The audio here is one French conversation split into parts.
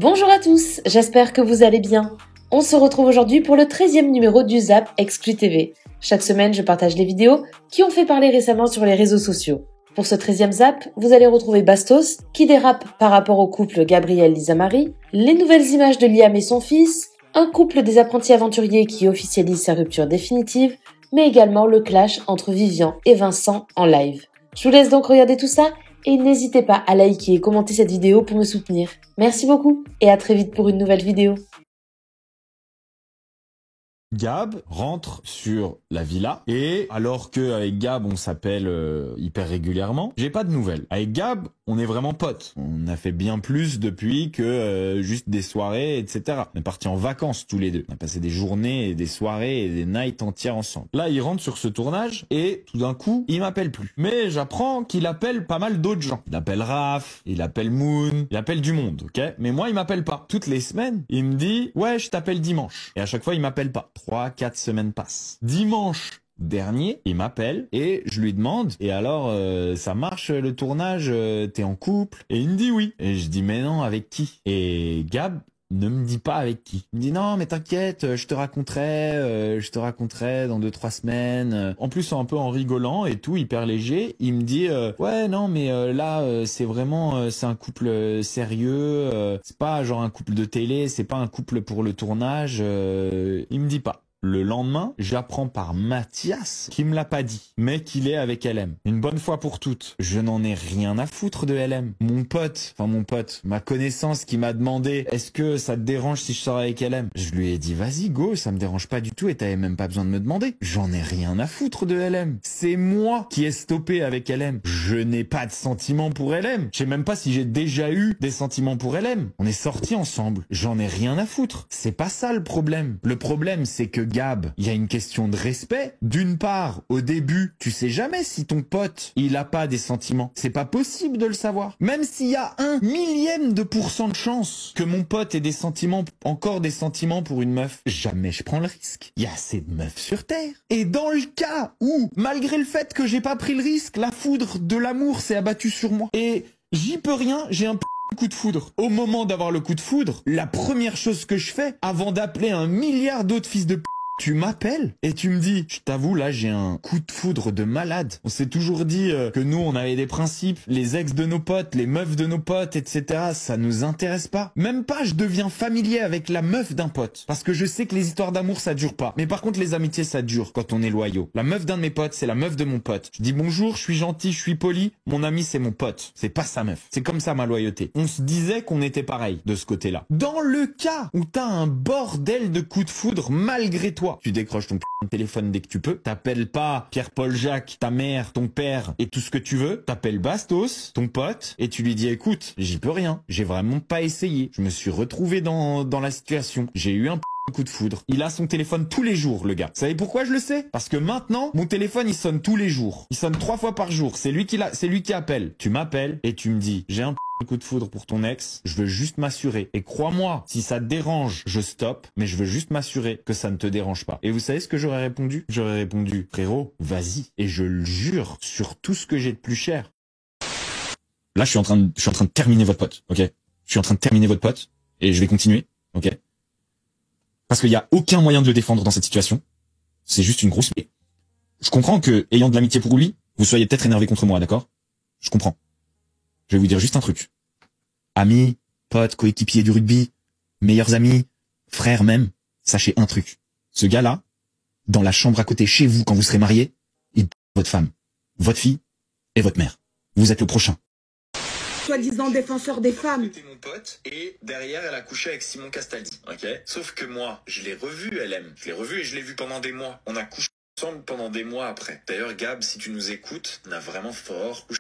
Bonjour à tous, j'espère que vous allez bien. On se retrouve aujourd'hui pour le 13e numéro du Zap Exclu TV. Chaque semaine, je partage les vidéos qui ont fait parler récemment sur les réseaux sociaux. Pour ce 13e Zap, vous allez retrouver Bastos, qui dérape par rapport au couple Gabriel-Lisa Marie, les nouvelles images de Liam et son fils, un couple des apprentis aventuriers qui officialise sa rupture définitive, mais également le clash entre Vivian et Vincent en live. Je vous laisse donc regarder tout ça et n'hésitez pas à liker et commenter cette vidéo pour me soutenir. Merci beaucoup et à très vite pour une nouvelle vidéo. Gab rentre sur la villa et alors qu'avec Gab on s'appelle hyper régulièrement, j'ai pas de nouvelles. Avec Gab on est vraiment potes. On a fait bien plus depuis que juste des soirées, etc. On est partis en vacances tous les deux. On a passé des journées et des soirées et des nights entières ensemble. Là il rentre sur ce tournage et tout d'un coup il m'appelle plus. Mais j'apprends qu'il appelle pas mal d'autres gens. Il appelle Raph, il appelle Moon, il appelle du monde, ok? Mais moi il m'appelle pas. Toutes les semaines il me dit ouais je t'appelle dimanche. Et à chaque fois il m'appelle pas. 3-4 semaines passent. Dimanche dernier, il m'appelle et je lui demande et alors ça marche le tournage, t'es en couple? Et il me dit oui. Et je dis mais non, avec qui? Et Gab ne me dit pas avec qui. Il me dit non mais t'inquiète, je te raconterai dans 2-3 semaines. En plus un peu en rigolant et tout, hyper léger, il me dit ouais non mais là c'est vraiment c'est un couple sérieux, c'est pas genre un couple de télé, c'est pas un couple pour le tournage, il me dit pas. Le lendemain, j'apprends par Mathias qui me l'a pas dit, mais qu'il est avec LM. Une bonne fois pour toutes, je n'en ai rien à foutre de LM. Mon pote, ma connaissance qui m'a demandé est-ce que ça te dérange si je sors avec LM? Je lui ai dit vas-y go, ça me dérange pas du tout et t'avais même pas besoin de me demander. J'en ai rien à foutre de LM. C'est moi qui ai stoppé avec LM. Je n'ai pas de sentiments pour LM. Je sais même pas si j'ai déjà eu des sentiments pour LM. On est sortis ensemble. J'en ai rien à foutre. C'est pas ça le problème. Le problème c'est que Gab, il y a une question de respect. D'une part, au début, tu sais jamais si ton pote, il a pas des sentiments. C'est pas possible de le savoir. Même s'il y a 1/1000% de chance que mon pote ait des sentiments, encore des sentiments pour une meuf, jamais je prends le risque. Il y a assez de meufs sur Terre. Et dans le cas où, malgré le fait que j'ai pas pris le risque, la foudre de l'amour s'est abattue sur moi. Et j'y peux rien, j'ai un coup de foudre. Au moment d'avoir le coup de foudre, la première chose que je fais, avant d'appeler 1 milliard d'autres fils de tu m'appelles et tu me dis, je t'avoue là j'ai un coup de foudre de malade. On s'est toujours dit que nous on avait des principes, les ex de nos potes, les meufs de nos potes, etc. Ça nous intéresse pas. Même pas je deviens familier avec la meuf d'un pote. Parce que je sais que les histoires d'amour ça dure pas. Mais par contre les amitiés ça dure quand on est loyaux. La meuf d'un de mes potes c'est la meuf de mon pote. Je dis bonjour, je suis gentil, je suis poli. Mon ami c'est mon pote. C'est pas sa meuf. C'est comme ça ma loyauté. On se disait qu'on était pareil de ce côté-là. Dans le cas où t'as un bordel de coup de foudre malgré toi, tu décroches ton téléphone dès que tu peux. T'appelles pas Pierre-Paul Jacques, ta mère, ton père et tout ce que tu veux. T'appelles Bastos, ton pote, et tu lui dis écoute, j'y peux rien. J'ai vraiment pas essayé. Je me suis retrouvé dans la situation. J'ai eu un coup de foudre. Il a son téléphone tous les jours, le gars. Vous savez pourquoi je le sais? Parce que maintenant, mon téléphone, il sonne tous les jours. Il sonne 3 fois par jour. C'est lui qui appelle. Tu m'appelles et tu me dis j'ai un coup de foudre pour ton ex, je veux juste m'assurer. Et crois-moi, si ça te dérange, je stoppe, mais je veux juste m'assurer que ça ne te dérange pas. Et vous savez ce que j'aurais répondu? J'aurais répondu, frérot, vas-y. Et je le jure sur tout ce que j'ai de plus cher. Là, je suis en train de terminer votre pote, ok? Je suis en train de terminer votre pote, et je vais continuer, ok? Parce qu'il y a aucun moyen de le défendre dans cette situation. C'est juste une grosse... Je comprends que, ayant de l'amitié pour lui, vous soyez peut-être énervé contre moi, d'accord? Je comprends. Je vais vous dire juste un truc. Amis, potes, coéquipiers du rugby, meilleurs amis, frères même, sachez un truc. Ce gars-là, dans la chambre à côté chez vous quand vous serez mariés, il votre femme, votre fille et votre mère. Vous êtes le prochain. Soi-disant défenseur des femmes. C'était mon pote et derrière elle a couché avec Simon Castaldi, ok? Sauf que moi, je l'ai revu, LM. Je l'ai revu et je l'ai vu pendant des mois. On a couché ensemble pendant des mois après. D'ailleurs, Gab, si tu nous écoutes, on a vraiment fort couché.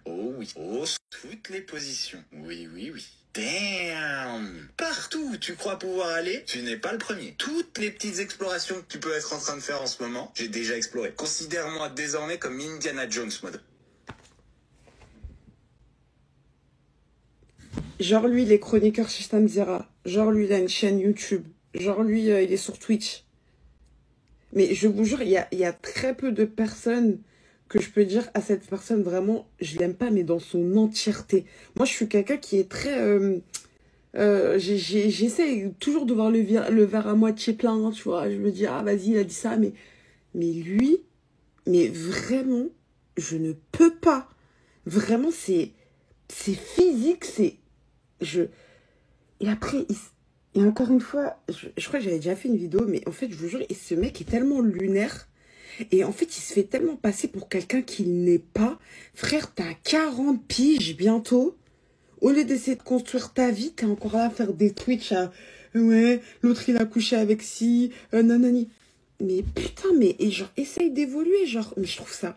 Oh oui. Oh, toutes les positions. Oui, oui, oui. Damn! Partout où tu crois pouvoir aller, tu n'es pas le premier. Toutes les petites explorations que tu peux être en train de faire en ce moment, j'ai déjà exploré. Considère-moi désormais comme Indiana Jones mode. Genre lui, il est chroniqueur chez Stamzera. Genre lui, il a une chaîne YouTube. Genre lui, il est sur Twitch. Mais je vous jure, il y a très peu de personnes que je peux dire à cette personne, vraiment, je l'aime pas, mais dans son entièreté. Moi, je suis quelqu'un qui est très... J'essaie toujours de voir le verre à moitié plein, tu vois. Je me dis, ah, vas-y, il a dit ça, mais lui, mais vraiment, je ne peux pas. Vraiment, c'est physique, Et après, et encore une fois, je crois que j'avais déjà fait une vidéo, mais en fait, je vous jure, et ce mec est tellement lunaire. Et en fait, il se fait tellement passer pour quelqu'un qu'il n'est pas. Frère, t'as 40 piges bientôt. Au lieu d'essayer de construire ta vie, t'es encore là à faire des Twitch à... Ouais, l'autre il a couché avec si... nanani. Mais putain, mais et genre, essaye d'évoluer, genre... Mais je trouve ça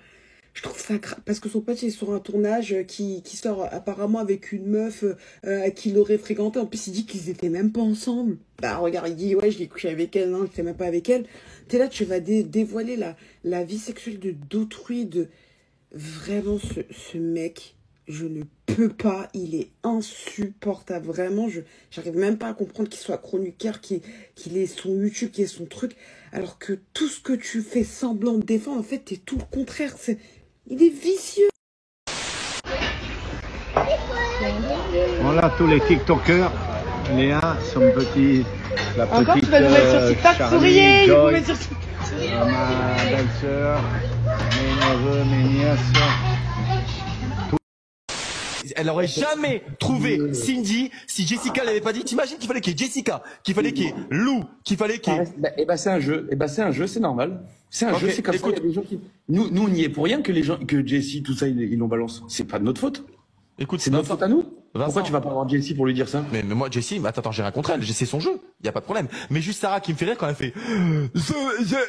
grave. Parce que son pote il est sur un tournage qui sort apparemment avec une meuf qu'il aurait fréquenté. En plus, il dit qu'ils étaient même pas ensemble. Bah regarde, il dit, ouais, je l'ai couché avec elle. Non, j'étais même pas avec elle. T'es là, tu vas dévoiler la vie sexuelle d'autrui, de... Vraiment, ce mec... Je ne peux pas, il est insupportable, vraiment, j'arrive même pas à comprendre qu'il soit chroniqueur, qu'il ait son YouTube, qu'il ait son truc, alors que tout ce que tu fais semblant de défendre, en fait, t'es tout le contraire, il est vicieux. Voilà tous les TikTokers, Léa, son petit, la petite encore, tu vas nous mettre sur TikTok, Charlie, souriez, Joy, vous mettre sur TikTok. Ma belle-sœur, mes neveux, mes nièces. Elle aurait jamais trouvé Cindy si Jessica l'avait pas dit. T'imagines qu'il fallait qu'il y ait Jessica, qu'il fallait qu'il y ait Lou, qu'il fallait qu'il y ait... c'est un jeu. C'est un jeu, c'est normal. C'est un jeu, c'est comme écoute, ça. Il y a des gens qui... Nous, on n'y est pour rien que les gens, que Jessie, tout ça, ils l'ont balance. C'est pas de notre faute. Écoute, c'est notre faute à nous. Vincent. Pourquoi tu vas pas voir Jessie pour lui dire ça? Mais moi, Jessie, attends, j'ai rien contre elle. C'est son jeu. Y a pas de problème. Mais juste Sarah qui me fait rire quand elle fait,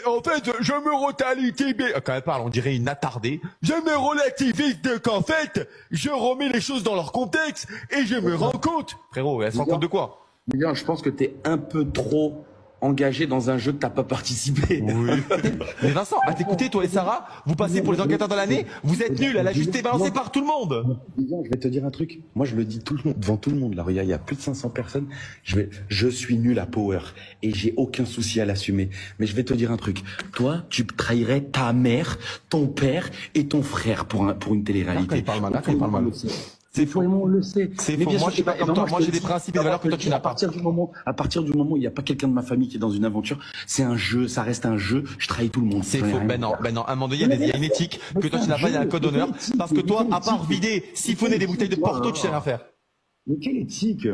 en fait, je me relativise, quand elle parle, on dirait une attardée. Je me relativise qu'en fait, je remets les choses dans leur contexte et je me rends compte. Frérot, elle se rend compte de quoi? Bien, je pense que t'es un peu trop engagé dans un jeu que t'as pas participé. Oui. Mais Vincent, à t'écouter, toi et Sarah, vous passez pour les enquêteurs de l'année, vous êtes nuls, elle a juste été balancée par tout le monde. Je vais te dire un truc. Moi, je le dis devant tout le monde. Là, regarde, il y a plus de 500 personnes. Je suis nul à Power et j'ai aucun souci à l'assumer. Mais je vais te dire un truc. Toi, tu trahirais ta mère, ton père et ton frère pour une télé-réalité. Il parle mal. C'est faux, on le sait. C'est faux. Moi, je suis pas comme toi. Moi, j'ai des principes et des valeurs que toi, tu n'as pas. À partir du moment où il n'y a pas quelqu'un de ma famille qui est dans une aventure, c'est un jeu, ça reste un jeu, je trahis tout le monde. C'est faux. Ben non. À un moment donné, il y a une éthique que toi, tu n'as pas, il y a un code d'honneur. Parce que toi, à part vider, siphonner des bouteilles de Porto, tu sais rien faire. Mais quelle éthique?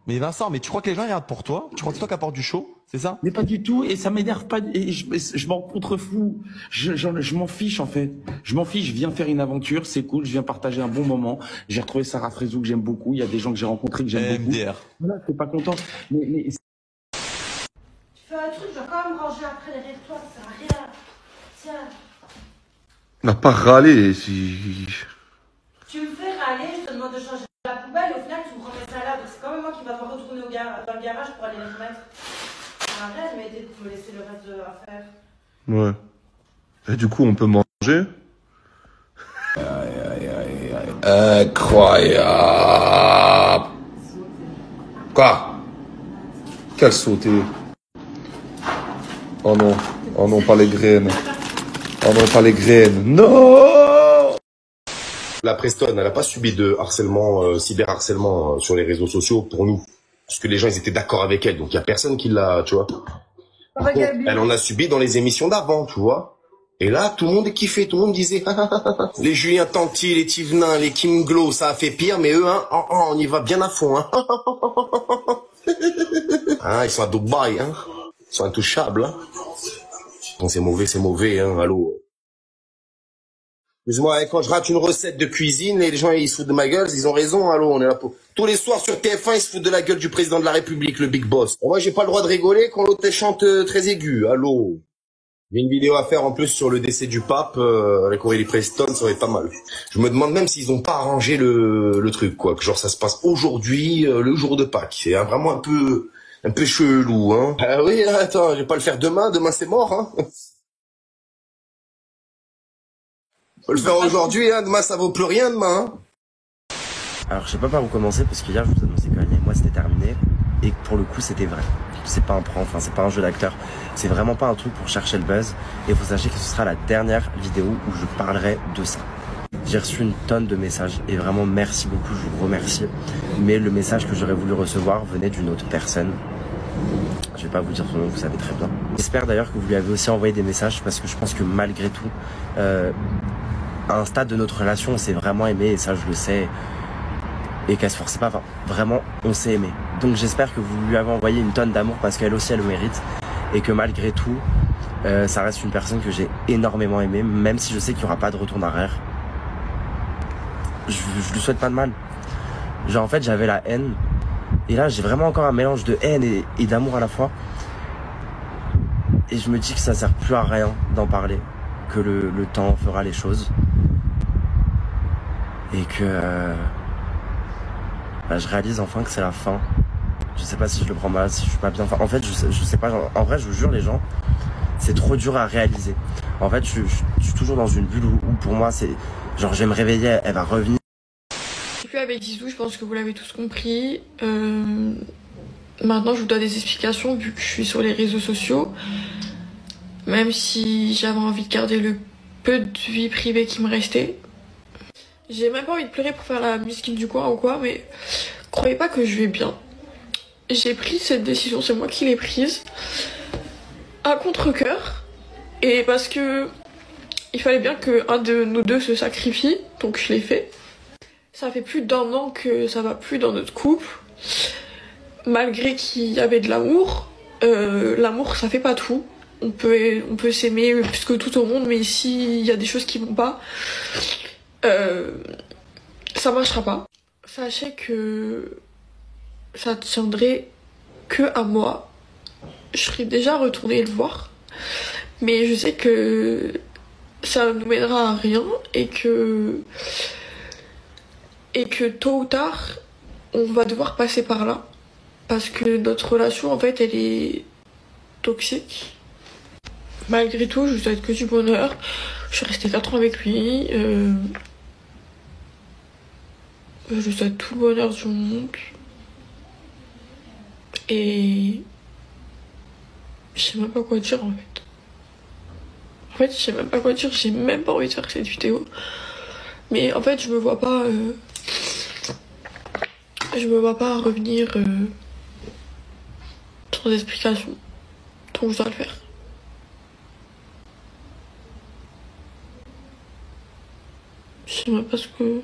Mais Vincent, mais tu crois que les gens regardent pour toi? Tu crois que c'est toi qui apporte du show? C'est ça? Mais pas du tout, et ça m'énerve pas, et je m'en contrefous. Je m'en fiche, en fait. Je m'en fiche, je viens faire une aventure, c'est cool, je viens partager un bon moment. J'ai retrouvé Sarah Frézou que j'aime beaucoup, il y a des gens que j'ai rencontrés que j'aime beaucoup. MDR. Voilà, t'es pas content. Mais... Tu fais un truc, je vais quand même ranger après les toi, ça sert à rien. Tiens. N'a pas râlé, si... Tu me fais râler, je te demande de changer la poubelle, au final tu me remets ça là, donc c'est quand même moi qui va devoir retourner dans le garage pour aller les remettre. Arrête, mais de me laisser le reste à faire. Ouais. Et du coup, on peut manger? Incroyable. Quoi? Quel sauté? Oh non, pas les graines. Oh non, pas les graines. Non! La Preston, elle n'a pas subi de harcèlement, cyberharcèlement sur les réseaux sociaux pour nous. Parce que les gens, ils étaient d'accord avec elle. Donc, il n'y a personne qui l'a, tu vois. Par contre, elle en a subi dans les émissions d'avant, tu vois. Et là, tout le monde est kiffé. Tout le monde disait, les Julien Tanti, les Thivenin, les Kim Glow, ça a fait pire. Mais eux, hein, on y va bien à fond, hein. Hein, ils sont à Dubaï, hein. Ils sont intouchables, hein. Quand c'est mauvais, hein. Allô. Excuse-moi, quand je rate une recette de cuisine, les gens ils se foutent de ma gueule, ils ont raison, allô, on est là pour... Tous les soirs sur TF1, ils se foutent de la gueule du président de la République, le Big Boss. Et moi, j'ai pas le droit de rigoler quand l'autre chante très aigu, allô. J'ai une vidéo à faire en plus sur le décès du pape, avec Aurélie Preston, ça aurait été pas mal. Je me demande même s'ils ont pas arrangé le truc, quoi, que genre ça se passe aujourd'hui, le jour de Pâques. C'est vraiment un peu chelou, hein. Ah oui, attends, je vais pas le faire demain c'est mort, hein. Faut le faire aujourd'hui, hein, demain ça vaut plus rien demain. Hein. Alors je sais pas par où commencer parce qu'hier je vous annonçais que moi c'était terminé et pour le coup c'était vrai. C'est pas un prank, enfin c'est pas un jeu d'acteur, c'est vraiment pas un truc pour chercher le buzz et vous sachez que ce sera la dernière vidéo où je parlerai de ça. J'ai reçu une tonne de messages et vraiment merci beaucoup, je vous remercie. Mais le message que j'aurais voulu recevoir venait d'une autre personne. Je vais pas vous dire son nom, vous savez très bien. J'espère d'ailleurs que vous lui avez aussi envoyé des messages parce que je pense que malgré tout, à un stade de notre relation, on s'est vraiment aimé et ça je le sais. Et qu'elle se forçait pas, enfin, vraiment, on s'est aimé. Donc j'espère que vous lui avez envoyé une tonne d'amour parce qu'elle aussi elle le mérite. Et que malgré tout, ça reste une personne que j'ai énormément aimée, même si je sais qu'il n'y aura pas de retour en arrière. Je lui souhaite pas de mal. Genre en fait j'avais la haine. Et là j'ai vraiment encore un mélange de haine et d'amour à la fois. Et je me dis que ça sert plus à rien d'en parler. Que le temps fera les choses. Et que je réalise enfin que c'est la fin. Je sais pas si je le prends mal, si je suis pas bien. Enfin, en fait je sais pas. En vrai je vous jure les gens, c'est trop dur à réaliser. En fait je suis toujours dans une bulle où pour moi c'est genre je vais me réveiller, elle va revenir. Puis avec Zizou, je pense que vous l'avez tous compris. Maintenant, je vous donne des explications vu que je suis sur les réseaux sociaux. Même si j'avais envie de garder le peu de vie privée qui me restait. J'ai même pas envie de pleurer pour faire la musquine du coin ou quoi, mais croyez pas que je vais bien. J'ai pris cette décision, c'est moi qui l'ai prise. À contre-cœur. Et parce que il fallait bien qu'un de nous deux se sacrifie, donc je l'ai fait. Ça fait plus d'1 an que ça va plus dans notre couple. Malgré qu'il y avait de l'amour, l'amour ça fait pas tout. On peut s'aimer plus que tout au monde, mais s'il y a des choses qui vont pas, ça marchera pas. Sachez que ça tiendrait que à moi. Je serais déjà retournée le voir, mais je sais que ça nous mènera à rien et que tôt ou tard, on va devoir passer par là. Parce que notre relation, en fait, elle est toxique. Malgré tout, je vous souhaite que du bonheur. Je suis restée 4 ans avec lui. Je vous souhaite tout le bonheur du monde. Et je sais même pas quoi dire, en fait. En fait, je sais même pas quoi dire. J'ai même pas envie de faire cette vidéo. Mais en fait, je me vois pas revenir sans explication. Donc je dois le faire. Je sais même pas ce que